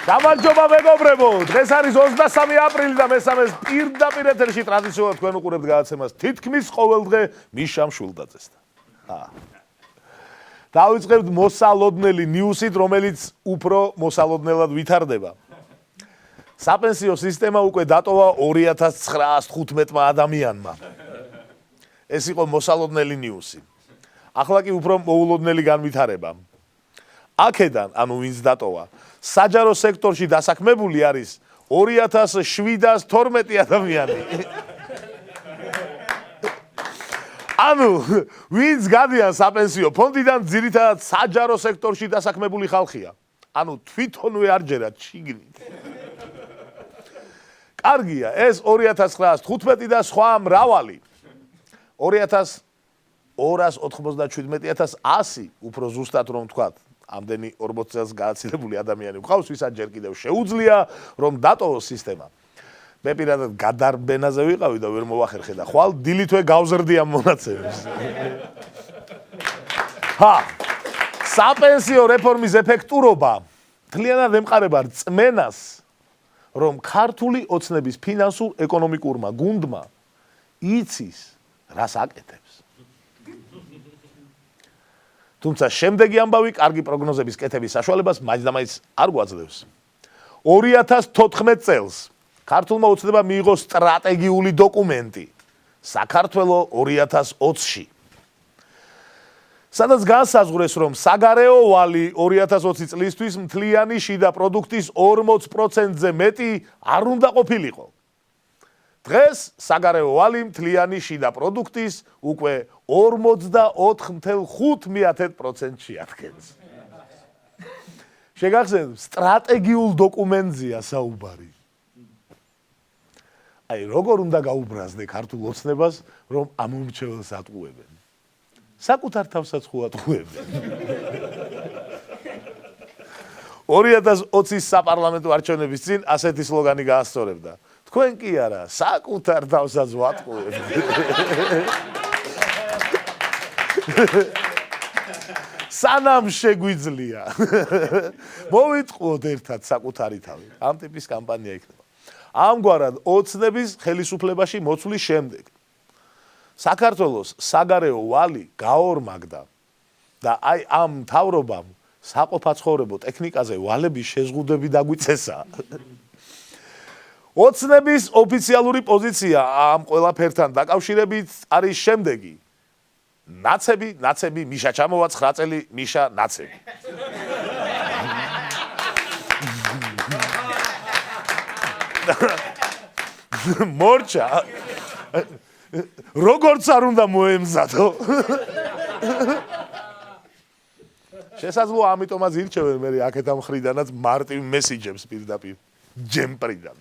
გამარჯობა მეგობრებო, დღეს არის 23 აპრილი და მესამეს პირდაპირ ეთერში ტრადიციულად თქვენ უყურებთ გადაცემას თითქმის ყოველდღე მიშამ შულდაძესთან. დავიწყებთ მოსალოდნელი ნიუსით, რომელიც უფრო მოსალოდნელად ვითარდება. საპენსიო სისტემა უკვე დატოვა 2915 ადამიანმა. ეს იყო მოსალოდნელი ნიუსი. ახლა კი უფრო მოულოდნელი განვითარება. აქედან, ანუ ვინც დატოვა, საჯარო სექტორში დასაქმებული არის 2712 ადამიანი. ანუ ვინც გადიან საპენსიო ფონდიდან ძირითადად საჯარო სექტორში დასაქმებული ხალხია. ანუ თვითონვე არ ჯერათ შიგნით. კარგია, ეს 2915 და სხვა მრავალი 297,100 უფრო ზუსტად რომ ვთქვათ, ამდენი 40 წელს გააცილებული ადამიანი ვყავს, ვისაც ჯერ კიდევ შეუძლია რომ დატოვოს სისტემა. მე პირადად გადარბენაზე ვიყავი და ვერ მოვახერხე და ხვალ დილითვე გავზრდი ამ მონაცემებს. საპენსიო რეფორმის ეფექტურობა მთლიანად ემყარება რწმენას, რომ ქართული ოცნების ფინანსურ-ეკონომიკურმა გუნდმა იცის, რას აკეთებს. თუმცა შემდეგი ამბავი კარგი პროგნოზების კეთების საშუალებას მაინც არ გვაძლევს. 2014 წელს ქართულმა ოცნებამ მიიღო სტრატეგიული დოკუმენტი საქართველო 2020-ში. სადაც განსაზღვრეს, რომ საგარეო ვალი 2020 წლისთვის მთლიანი შიდა პროდუქტის 40%-ზე მეტი არ უნდა ყოფილიყო. დღეს საგარეო ვალი მთლიანი შიდა პროდუქტის უკვე 44.5%-ში აღდგენს. შეგახსენებთ, სტრატეგიულ დოკუმენტზეა საუბარი. აი, როგორ უნდა გაუბრაზდე ქართულ ოცნებას, რომ ამომრჩეველს ატყუებენ. საკუთარ თავსაც ხო ატყუებენ. 2020-ის საპარლამენტო არჩევნების წინ ასეთი სლოგანი გაასწორებდა. თქვენ კი არა, საკუთარ თავსაც ვატყუებთ. სანამ შეგვიძლია. მოვიტყუოთ ერთად საკუთარი თავი. ამ ტიპის კამპანია იქნება. ამგვარად ოცნების ხელისუფლებაში მოცვლის შემდეგ საქართველოს საგარეო ვალი გაორმაგდა და აი ამ მთავრობამ საყოფაცხოვრებო ტექნიკაზე ვალების შეზღუდვები დაგვიწესა. ოცნების ოფიციალური პოზიცია ამ ყველაფერთან დაკავშირებით არის შემდეგი. ნაცები, მიშა ჩამოვა 9 წელი, მიშა ნაცები. მორჩა როგორც არ უნდა მოემზადო. შესაძლოა ამიტომაც ირჩევენ მე აქეთ ამ ხრიდანაც მარტივ მესიჯებს პირდაპირ ჯემპრიდან.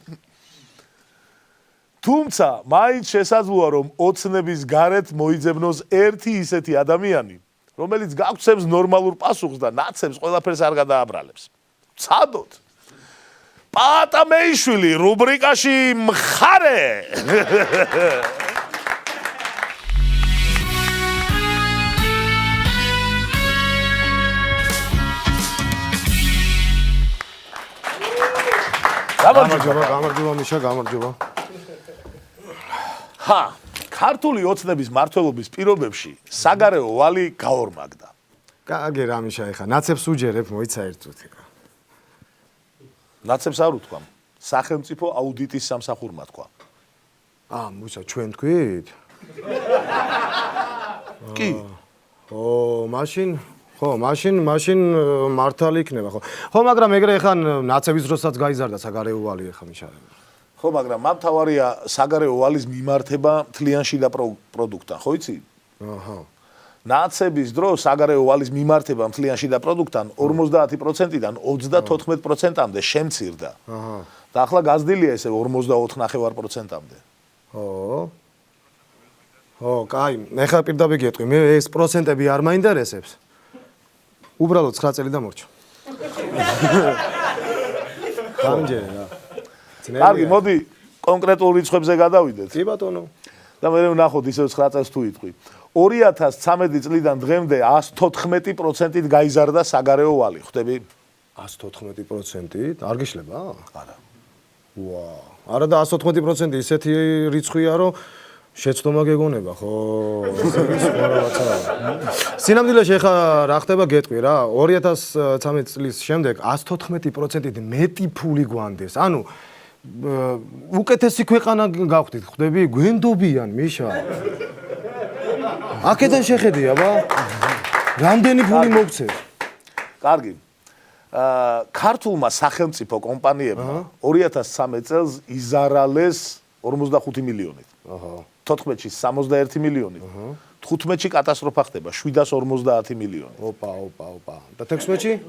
თუმცა მაინც შესაძლოა რომ ოცნების გარეთ მოიძებნოს ერთი ისეთი ადამიანი, რომელიც გაგცემს ნორმალურ პასუხს და ნაცებს ყველაფერს არ გადააბრალებს. ცადოთ. პატამეიშვილი რუბრიკაში მხარე. გამარჯობა მიშა, გამარჯობა. ქართული ოცნების მმართველობის პირობებში საგარეო ვალი გაორმაგდა. კარგი რა მიშა, ეხა ნაცებს უჯერებ, მოიცა ერთუთი. ნაცებს არ უთქვა. სახელმწიფო აუდიტის სამსახურმა თქვა. მუშა ჩვენ თქვით? კი. მაშინ მართალი იქნება, ხო. ხო, მაგრამ ეგრე ეხა ნაცების დროსაც გაიზარდა საგარეო ვალი ეხა მიშა. ხო, მაგრამ ამ თავარია საგარეო ვალის მიმართება მთლიან შიდა პროდუქტთან, ხო იცი? ნაცების დროს საგარეო ვალის მიმართება მთლიან შიდა პროდუქტთან 50%-დან 34%-მდე შემცირდა. და ახლა გაზრდილია ესე 44.5%-მდე. კაი, ეხლა პირდაპირ გეტყვი, მე ეს პროცენტები არ მაინტერესებს. უბრალოდ 9 წელი დამორჩა. გამჯერე რა. კარგი, მოდი კონკრეტულ რიცხვებზე გადავიდეთ. კი ბატონო. და მე ვნახოთ ისევ 9 წელს თუ იტყვი. 2013 წლიდან დღემდე 114%-ით გაიზარდა საგარეო ვალი, ხვდები? 114%? არ გიშლება? არა. ვა, არა და 114% ისეთი რიცხვია, რომ შეცდომა გეგონება, ხო? სინამდვილეში ხა რა ხდება გეტყვი რა, 2013 წლის შემდეგ 114%-ით მეტი ფული გვანდეს. ანუ უკეთესი ქვეყანა გავხდით, ხვდები? გვენდობიან, მიშა. აქედან შეხედი, აბა. რამდენი ფული მოგცეს? კარგი. ქართულმა სახელმწიფო კომპანიებმა 2013 წელს იზარალეს 45 მილიონით. აჰა. 14-ში 61 მილიონით. 15-ში კატასტროფა ხდება 750 მილიონით. ოპა. და 16-ში?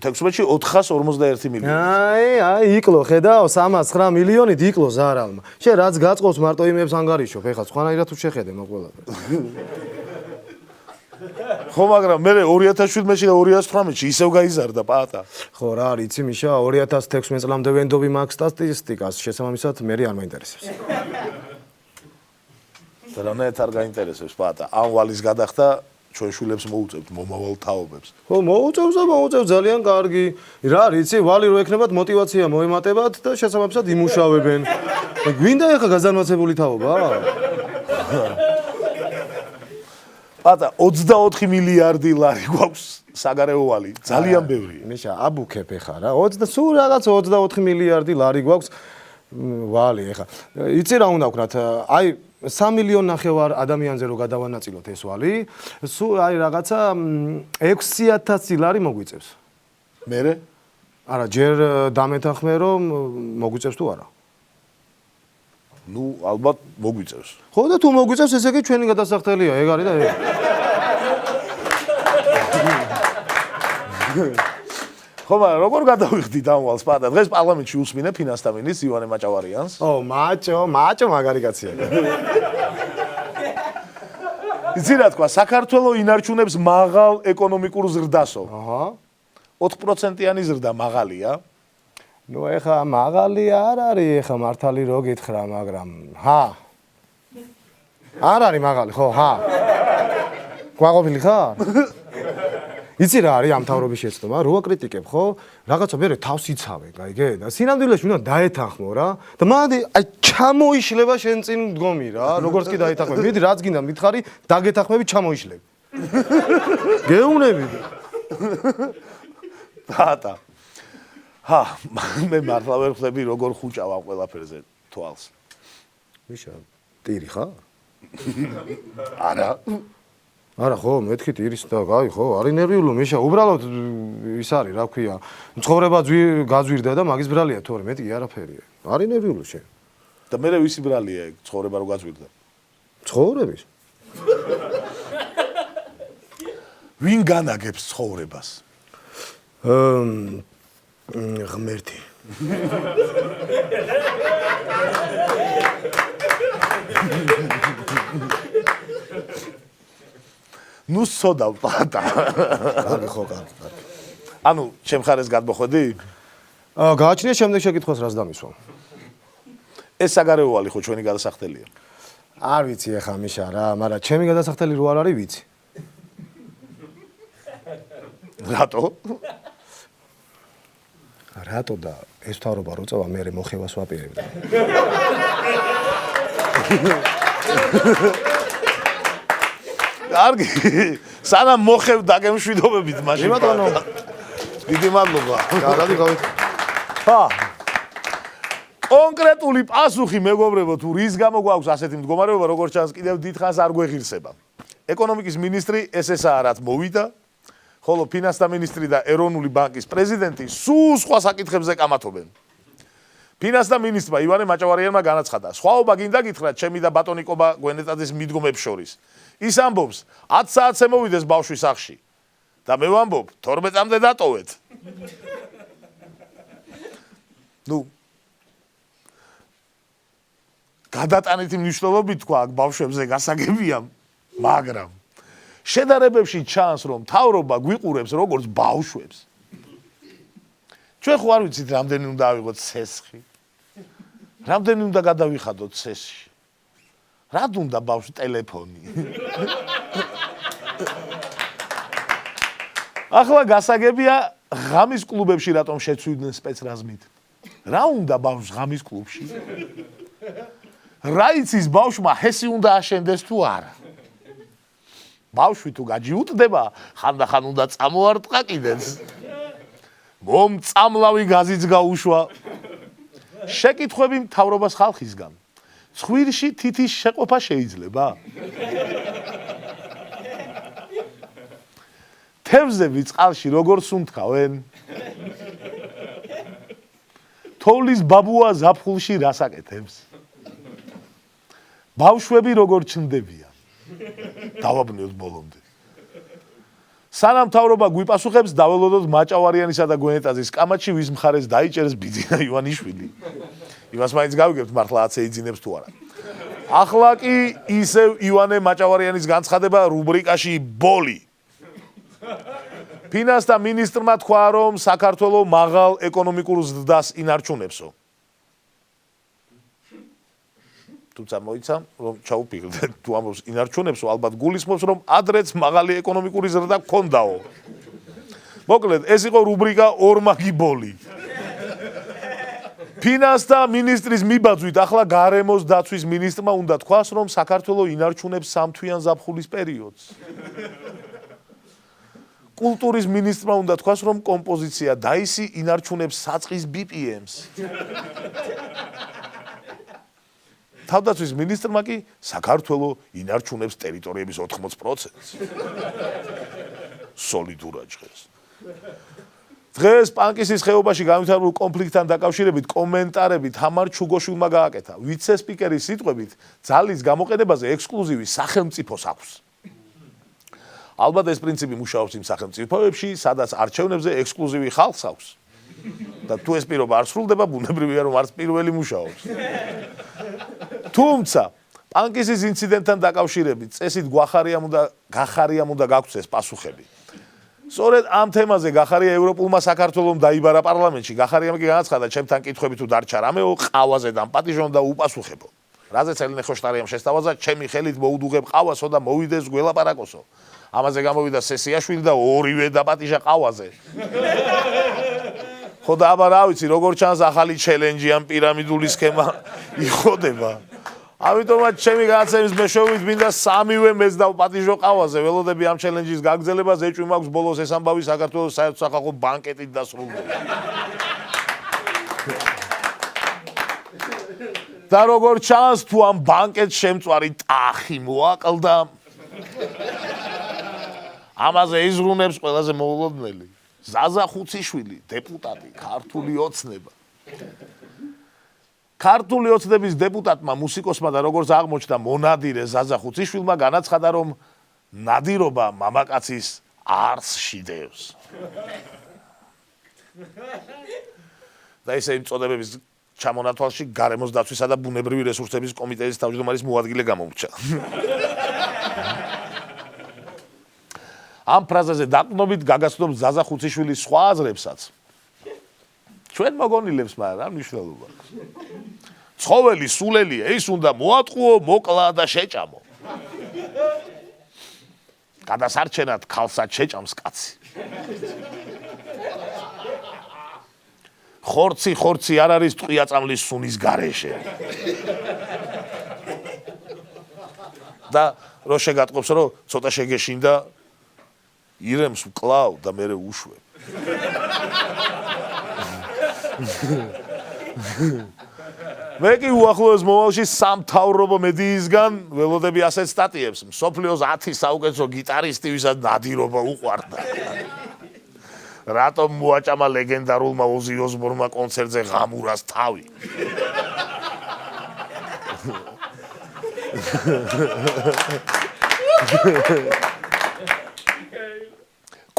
16-ში 451 მილიონით. აი, იკლო, ხედავ, 309 მილიონით იკლო ზარალმა. შენ რაც გაწყობს მარტო იმებს ანგარიშობ, ეხლა სხვანაირად თუ შეხედე მაგ ყველაფერს. ხო, მაგრამ მე 2017-ში და 2018-ში ისევ გაიზარდა პატა. ხო, რა არის, იცი მიშა, 2016 წლამდე ვენდობი მაგ სტატისტიკას, შესაბამისად მე არ მაინტერესებს. დანაეთ არ გაინტერესებს პატა. ამ ვალის გადახდა ჩვენ შვილებს მოუწევთ მომავალ თაობებს. ხო, მოუწევს ძალიან კარგი. რა არის, იცი, ვალი რო ექნებათ мотиваცია მოემატებათ და შესაბამისად იმუშავებენ. გვინდა ეხა გაზარმაცებული თაობა? პატა 24 მილიარდი ლარი გვაქვს საგარეო ვალი, ძალიან ბევრია. მიშა, აბუქებ ეხა რა. სულ რაღაც 24 მილიარდი ლარი გვაქვს ვალი ეხა. იცი რა უნდა ვქნათ? აი 3 მილიონ ნახევარ ადამიანზე რო გადავანაწილოთ ეს ვალი, სულ აი რაღაცა 6000 ლარი მოგვიწევს. მერე? არა, ჯერ დამეთანხმე რომ მოგვიწევს თუ არა. ნუ ალბათ მოგვიწევს. ხო და თუ მოგვიწევს ესე იგი ჩვენი გადასახდელია, ეგ არის და ეგ. ხო, მაგრამ როგორ გადავიხდით ამ ვალს პატა? დღეს პარლამენტში უსმინე ფინანსთა მინისტრს ივანე მაჭავარიანს. მაჭო მაგარი კაცია. იცი რა თქვა, საქართველოს ინარჩუნებს მაღალ ეკონომიკურ ზრდასო. აჰა. 4%-იანი ზრდა მაღალია. ნუ ეხა მაღალი არ არის, ეხა მართალი რო გითხრა, მაგრამ არ არის მაღალი, ხო, გვაყოფილი ხარ? იცი რა არის ამ თავრობის შეცდომა, რო აკრიტიკებ, ხო? რაღაცა მე თავს იცავე, გაიგე? და სინამდვილეში უნდა დაეთანხმო რა. და მანდი აი ჩამოიშლება შენ წინ მდგომი რა, როგორც კი დაეთანხმე. მიდი რაც გინდა მითხარი, დაგეთანხმები ჩამოიშლებ. გეუნები. პატა. მე მართლა ვერ ხვდები როგორ ხუჭავ ამ ყველაფერზე თვალს. მიშა, ტირი ხარ? არა. არა ხო, მეთქი ტირის და გაი ხო, არის ნერვიულო მიშა, უბრალოდ ის არის, რა ქვია, ცხოვრება გაძვირდა და მაგის ბრალია თორე, მეტი არაფერია. არის ნერვიულო შენ. და მე ვისი ბრალია ეგ ცხოვრება რო გაძვირდა? ცხოვრების? ვინ განაგებს ცხოვრებას? ღმერთი. ნუ სოდავ პატა. კარგი ხო, კარგი. ანუ ჩემ ხარეს გადმოხვედი? გააჩნია შემდეგ შეკითხვას რას დამისვა. ეს საგარეო ვალი ხო ჩვენი გადასახდელია? არ ვიცი ახლა მიშა რა, მაგრამ ჩემი გადასახდელი რო არ არის ვიცი. რატო? რატო და ეს თავრობა რო წავა მე მოხევას ვაპირებდა. კარგი. სანამ მოხევ დაგემშვიდობებით მაშინ. ბატონო. დიდი მადლობა. კარგი გავით. კონკრეტული პასუხი მეგობრებო თუ რის გამო გვაქვს ასეთი მდგომარეობა, როგორც ჩანს კიდევ დიდხანს არ გვეღირსება. ეკონომიკის მინისტრი SSR-ად მოვიდა, ხოლო ფინანსთა მინისტრი და ეროვნული ბანკის პრეზიდენტი სულ სხვა საკითხებზე კამათობენ. ფინანსთა მინისტრმა ივანე მაჭავარიანმა განაცხადა, სხვაობა გინდა გითხრათ ჩემი და ბატონიკობა გვენეტაძის მიდგომებს შორის. ის ამბობს 10 საათზე მოვიდეს ბავშვი სახლში და მე ვამბობ 12-მდე დატოვეთ. ნუ გადატანითი მნიშვნელობით თქვა აქ ბავშვებზე გასაგებია, მაგრამ შედარებებში ჩანს რომ თავრობა გვიყურებს როგორც ბავშვებს. ჩვენ ხო არ ვიცით რამდენი უნდა ავიღოთ ცესხი. რამდენი უნდა გადავიხადოთ ცესში. რა უნდა ბავშვ ტელეფონი. ახლა გასაგებია ღამის კლუბებში რატომ შეცვლიდნენ სპეცრაზმით. რა უნდა ბავშვს ღამის კლუბში? რა იცის ბავშვმა ჰესი უნდა აშენდეს თუ არა? ბავშვი თუ გაჯიუტდება, ხანდახან უნდა წამოარტყა კიდეც. მომწამლავი გაზიც გაუშვა. შეკითხვები მთავრობას ხალხისგან. ცხვირში თითის შეყოფა შეიძლება? თევზები წყალში როგორ სუნთქავენ? თოვლის ბაბუა ზაფხულში რას აკეთებს? ბავშვები როგორ ჩნდებიან? დავაბნიოთ ბოლომდე. სანამ მთავრობა გვიპასუხებს, დაველოდოთ მაჭავარიანისა და გვენეტაძის კამათში ვის მხარეს დაიჭერს ბიძინა ივანიშვილი. იმას მაინც გავიგებთ მართლა აცე იძინებს თუ არა. ახლა კი ისევ ივანე მაჭავარიანის განცხადება რუბრიკაში ბოლი. ფინანსთა მინისტრმა თქვა, რომ საქართველო მაღალ ეკონომიკურ ზრდას ინარჩუნებსო. თუმცა მოიცა, რომ ჩაუპირდეთ, თუ ამბობს ინარჩუნებსო, ალბათ გულისხმობს, რომ ადრეც მაღალი ეკონომიკური ზრდა გქონდაო. მოკლედ, ეს იყო რუბრიკა ორმაგი ბოლი. ფინანსთა მინისტრის მიბაძვით ახლა გარემოს დაცვის მინისტრმა უნდა თქვას, რომ საქართველო ინარჩუნებს სამთვიან ზაფხულის პერიოდს. კულტურის მინისტრმა უნდა თქვას, რომ კომპოზიცია დაისი ინარჩუნებს საწყის BPM-ს. თავდაცვის მინისტრმა კი საქართველო ინარჩუნებს ტერიტორიების 80%-ს. სოლიდურად ჟღერს. დღეს პანკისის ხეობაში განვითარებულ კონფლიქტთან დაკავშირებით კომენტარები თამარ ჩუგოშვილმა გააკეთა. ვიცე-სპიკერის სიტყვებით, ძალის გამოყენებაზე ექსკლუზივი სახელმწიფოს აქვს. ალბათ ეს პრინციპი მუშაობს იმ სახელმწიფოებში, სადაც არჩევნებზე ექსკლუზივი ხალხს აქვს. და თუ ეს პირობა არ სრულდება, ბუნებრივია, რომ არც პირველი მუშაობს. თუმცა, პანკისის ინციდენტთან დაკავშირებით წესით გახარიამ უნდა გაგვცეს ეს პასუხები. სწორედ ამ თემაზე გახარია ევროპულმა საქართველომ დაიბარა პარლამენტში. გახარიამ კი განაცხადა, ჩემთან კითხვები თუ დარჩა რამეო, ყავაზე დამპატიჟონ და უპასუხებო. რაზეც ელენე ხოშტარიამ შესთავაზა, ჩემი ხელით მოუდუღებ ყავასო და მოვიდეს გველაპარაკოსო. ამაზე გამოვიდა სესიაშვილი და ორივე დაპატიჟა ყავაზე. ხო და აბა რა ვიცი, როგორ ჩანს ახალი ჩელენჯი ამ პირამიდული სქემა იხოდება. ამიტომაც ჩემი განაცემის მეშვეობით მინდა სამივე მეც დავპატიჟო ყავაზე. ველოდები ამ ჩელენჯის გაგრძელებას, ეჭვი მაქვს ბოლოს ეს ამბავი საქართველოს საერთო სახალხო ბანკეტით დასრულდება. და როგორ ჩანს, თუ ამ ბანკეტს შემწვარი ტახი მოაკლდა, ამაზე იზრუნებს ყველაზე მოულოდნელი ზაზა ხუციშვილი, დეპუტატი, ქართული ოცნება. ქართული ოცნების დეპუტატმა, მუსიკოსმა და როგორც აღმოჩნდა მონადირე ზაზა ხუციშვილმა განაცხადა, რომ ნადირობა მამაკაცის არს შიდევს. და ესე იმ წოდებების ჩამონათვალში გარემოს დაცვისა და ბუნებრივი რესურსების კომიტეტის თავმჯდომარის მოადგილე გამომრჩა. ამ ფრაზაზე დაყრდნობით გაგაცნობს ზაზა ხუციშვილის სხვა აზრებსაც. ჩვენ მოგონილებს, მაგრამ რა მნიშვნელობა აქვს. ცხოველი სულელია, ის უნდა მოატყუო, მოკლა და შეჭამო. გადასარჩენად ქალსაც შეჭამს კაცი. ხორცი არ არის ტყვია-წამლის სუნის გარეშე. და რო შეგატყობს, რომ ცოტა შეგეშინდა, ირემს ვკლავ და მერე უშვებ. მე კი უახლოეს მომავალში სამთავრობო მედიისგან ველოდები ასეთ სტატიებს. მსოფლიოს 10 საუკეთესო გიტარისტი, ვისაც ნადირობა უყვარდა. რატომ მოაჭამა ლეგენდარულმა ოზი ოსბორნმა კონცერტზე ღამურას თავი?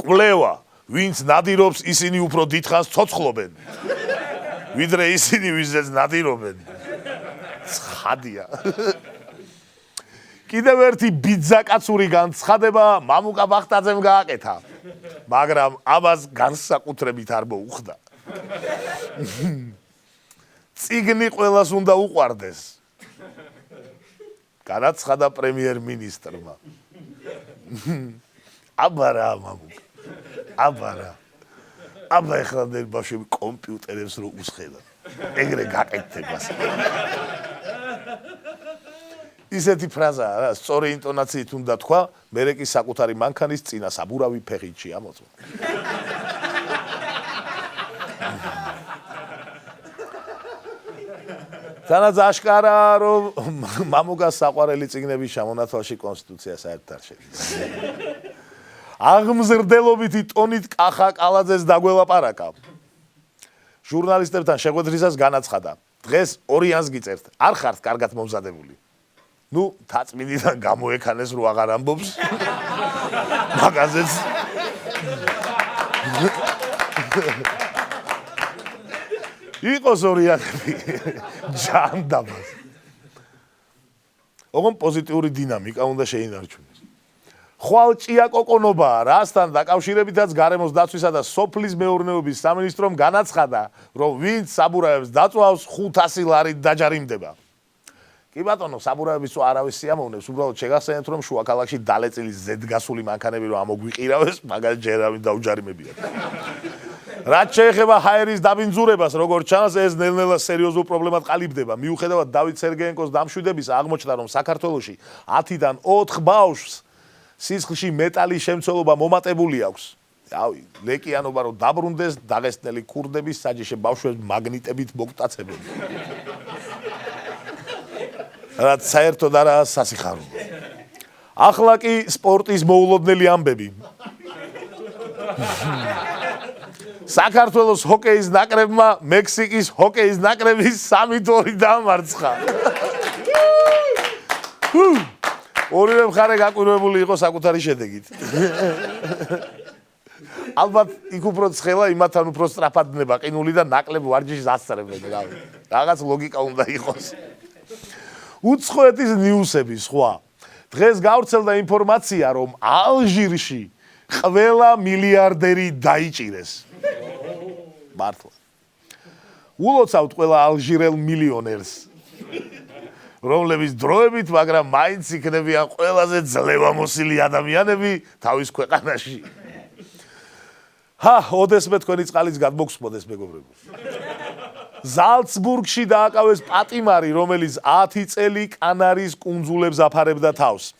კვლევა, ვინც ნადირობს, ისინი უფრო დიდხანს ცოცხლობენ. ვიდრე ისინი, ვისაც ნადირობენ. ცხადია. კიდევ ერთი ბიძაკაცური განცხადება მამუკა ბახტაძემ გააკეთა, მაგრამ ამას განსაკუთრებით არ მოუხდა. წიგნი ყველას უნდა უყვარდეს. განაცხადა პრემიერ-მინისტრმა. აბა რა მამუკა. აბა რა. აბა ეხლა ნელ ბავშვები კომპიუტერებს რო უსხელან. ეგრე გაკეთებას. ისეთი ფრაზაა რა, სწორი ინტონაციით უნდა თქვა, მერე კი საკუთარი მანქანის წინა საბურავი ფეხით შეამოწმო. თანაც აშკარაა, რომ მამუგას საყვარელი წიგნების შემონათვალში კონსტიტუცია საერთოდ არ შედის. აღმზრდელობითი ტონით კახა კალაძეს დაგველაპარაკა. ჟურნალისტებთან შეხვედრისას განაცხადა, დღეს ორიანს გიწერთ, არ ხართ კარგად მომზადებული. ნუ თაწმინდიდან გამოექანეს რო აღარ ამბობს. მაგაზეც იყოს ორიანები ჯანდაბას. ოღონ პოზიტიური დინამიკა უნდა შეინარჩუნოს. ხვალ ჭია კოკონობაა, რასთან დაკავშირებითაც გარემოს დაცვისა და სოფლის მეურნეობის სამინისტრომ განაცხადა, რომ ვინც საბურავებს დაწვავს 500 ლარით დაჯარიმდება. კი ბატონო, საბურავების არავის სიამოვნებს, უბრალოდ შეგახსენეთ, რომ შუა ქალაქში დალეწილი ზედგასული მანქანები რომ ამოგვიყირავეს, მაგას ჯერ არავინ დაუჯარიმებიათ. რაც შეეხება ჰაერის დაბინძურებას, როგორც ჩანს, ეს ნელ-ნელა სერიოზულ პრობლემად ყალიბდება. მიუხედავად დავით სერგეენკოს დამშვიდების, აღმოჩნდა, რომ საქართველოში 10-დან 4 ბავშვს სისხლში მეტალის შემცველობა მომატებული აქვს. ავი, ლეკიანობა რომ დაბრუნდეს, დაღესტნელი ქურდების საჯიში ბავშვებს მაგნიტებით მოგტაცებენ. რაც საერთოდ არაა სასიხარულო. ახლა კი სპორტის მოულოდნელი ამბები. საქართველოს ჰოკეის ნაკრებმა მექსიკის ჰოკეის ნაკრების 3-2 დამარცხა. ორივე მხარე გაკვირვებული იყო საკუთარი შედეგით. ალბათ იქ უფრო ცხელა, იმათთან უფრო სწრაფად ნება ყინული და ნაკლებ ვარჯიშს ასწრებენ. რაღაც ლოგიკა უნდა იყოს. უცხოეთის ნიუსები სხვა. დღეს გავრცელდა ინფორმაცია, რომ ალჟირში ყველა მილიარდერი დაიჭირეს. მართლა. ულოცავთ ყველა ალჟირელ მილიონერს. რომლების დროებით, მაგრამ მაინც იქნებიან ყველაზე ძლევამოსილი ადამიანები თავის ქვეყანაში. ოდესმე თქვენი წყალიც გადმოგსმოდეს, მეგობრებო. ზალცბურგში დააკავეს პატიმარი, რომელიც 10 წელი კანარის კუნძულებს აფარებდა თავს.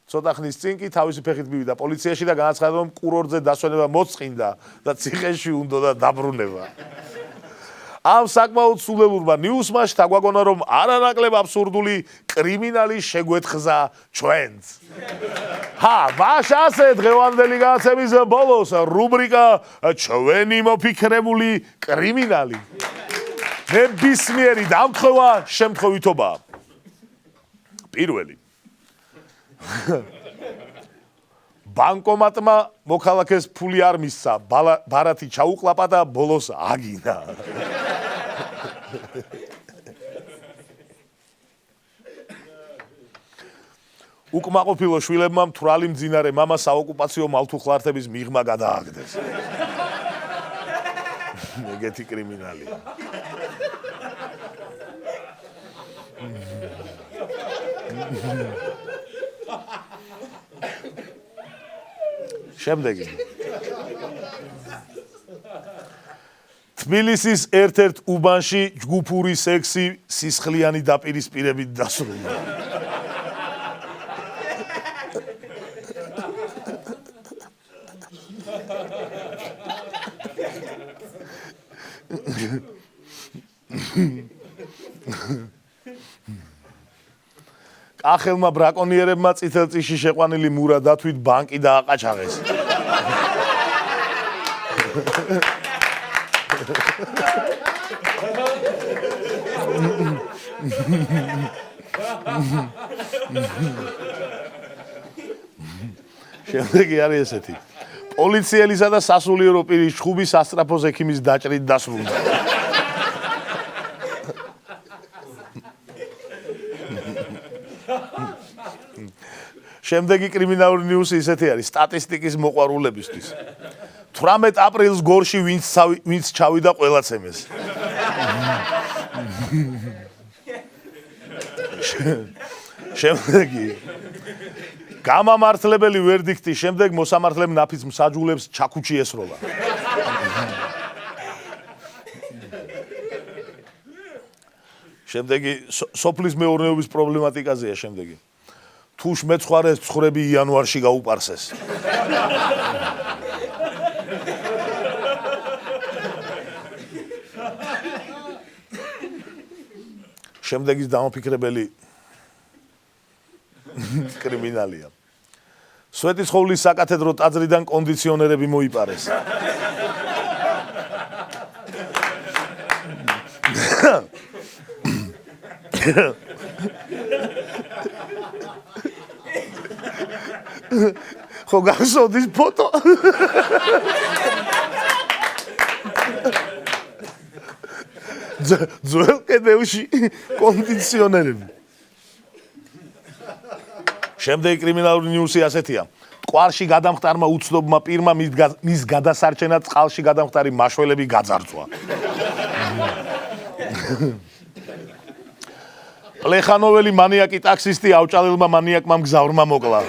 ცოტა ხნის წინ კი თავისი ფეხით მივიდა პოლიციაში და განაცხადა, რომ კურორტზე დასვენება მოწყინდა და ციხეში უნდა დაბრუნება. ამ საკმაოდ სულელურმა ნიუსმა შთაგვაგონა, რომ არანაკლებ აბსურდული კრიმინალის შეგვეთხზა ჩვენც. ვაშასე დღევანდელი განაცემის ბოლოს რუბრიკა ჩვენი მოფიქრებული კრიმინალი. ნებისმიერი დამხევა შემთხვევითობაა. პირველი. ბანკომატმა მოქალაქეს ფული არ მისცა, ბარათი ჩაუყლაპა და ბოლოს აგინა. უკმაყოფილო შვილებმა მთვრალი მძინარე მამა საოკუპაციო მალთუხლართების მიღმა გადააგდეს. ეგეთი კრიმინალია. შემდეგი. თბილისის ერთ-ერთ უბანში ჯგუფური სექსი სისხლიანი დაპირისპირებით დასრულდა. კახელმა ბრაკონიერებმა წითელწიში შეყვანილი მურა დათვით ბანკი დააყაჩაღეს. შემდეგი არის ესეთი. პოლიციელისა და სასულიერო პირის ჩხუბი სასტრაფოს ექიმის დაჭრით დასრულდა. შემდეგი კრიმინალური ნიუსი ისეთი არის სტატისტიკის მოყვარულებისთვის. 18 აპრილს გორში ვინც ჩავიდა ყველაცემეს. შემდეგი გამამართლებელი ვერდიქტის შემდეგ მოსამართლემ ნაფიც მსაჯულებს ჩაქუჩი ესროლა. შემდეგი სოფლის მეურნეობის პრობლემატიკაზეა შემდეგი. თუ მეცხვარეს ცხრები იანვარში გაუპარსეს. შემდეგის დამოფიქრებელი კრიმინალია. სვეტიცხოვლის საკათედრო ტაძრიდან კონდიციონერები მოიპარეს. ხო გახსოვდის ფოტო? ძველ კედელში კონდიციონერები. შემდეგი კრიმინალური ნიუსი ასეთია. ტყვარში გადამხტარმა უცნობმა პირმა მის გადასარჩენად წყალში გადამხტარი მაშველები გაძარცვა. პლეხანოველი მანიაკი ტაქსისტი ავჭალელმა მანიაკმა მგზავრმა მოკლა.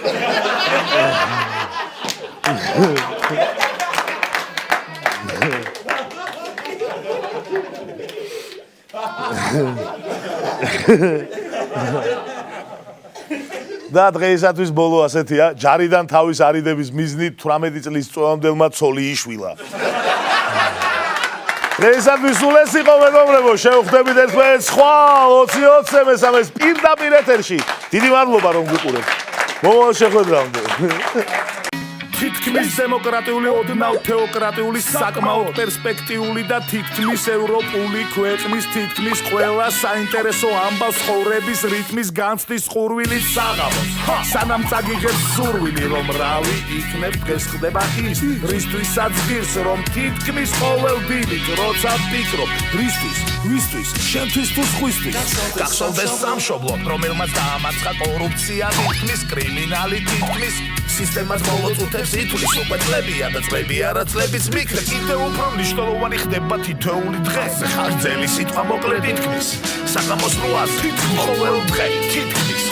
და დღეისათვის ბოლო ასეთია, ჯარიდან თავის არიდების მიზნით 18 წლის წვევამდელმა ცოლი იშვილა. დღეისათვის სულ ეს იყო მეგობრებო, შევხვდებით ერთმანეთს სხვა 20-20 მესამეს პირდაპირ ეთერში. დიდი მადლობა რომ გიყურებთ. მომავალ შეხვედრამდე. თითქმის დემოკრატიული, ოდნავ თეოკრატიული, საკმაოდ პერსპექტიული და თითქმის ევროპული ქვეყნის თითქმის ყველა საინტერესო ამბავს ცხოვრების რიტმის განცდის ხურვილის საღამოს. სანამ წაგიგებს სურვილი, რომ რავი იქნებ დღეს ხდება ის, რისთვისაც ღირს, რომ თითქმის ყოველ დილით, როცა ვფიქრობ, რისთვის, ვისთვის, შენთვის თუ სხვისთვის, გახსოვდეს სამშობლო, რომელმაც დაამარცხა კორუფცია, თითქმის კრიმინალი, თითქმის სისტემას მოვაწუთებს ითვლის უკვე წლებია და წლები არა წლების მიქრე კიდევ უფრო მნიშვნელოვანი ხდება თითოეული დღე ხარჯელი სიტყვა მოკლედ თითქმის საღამოს როას თითქმის ყოველ დღე თითქმის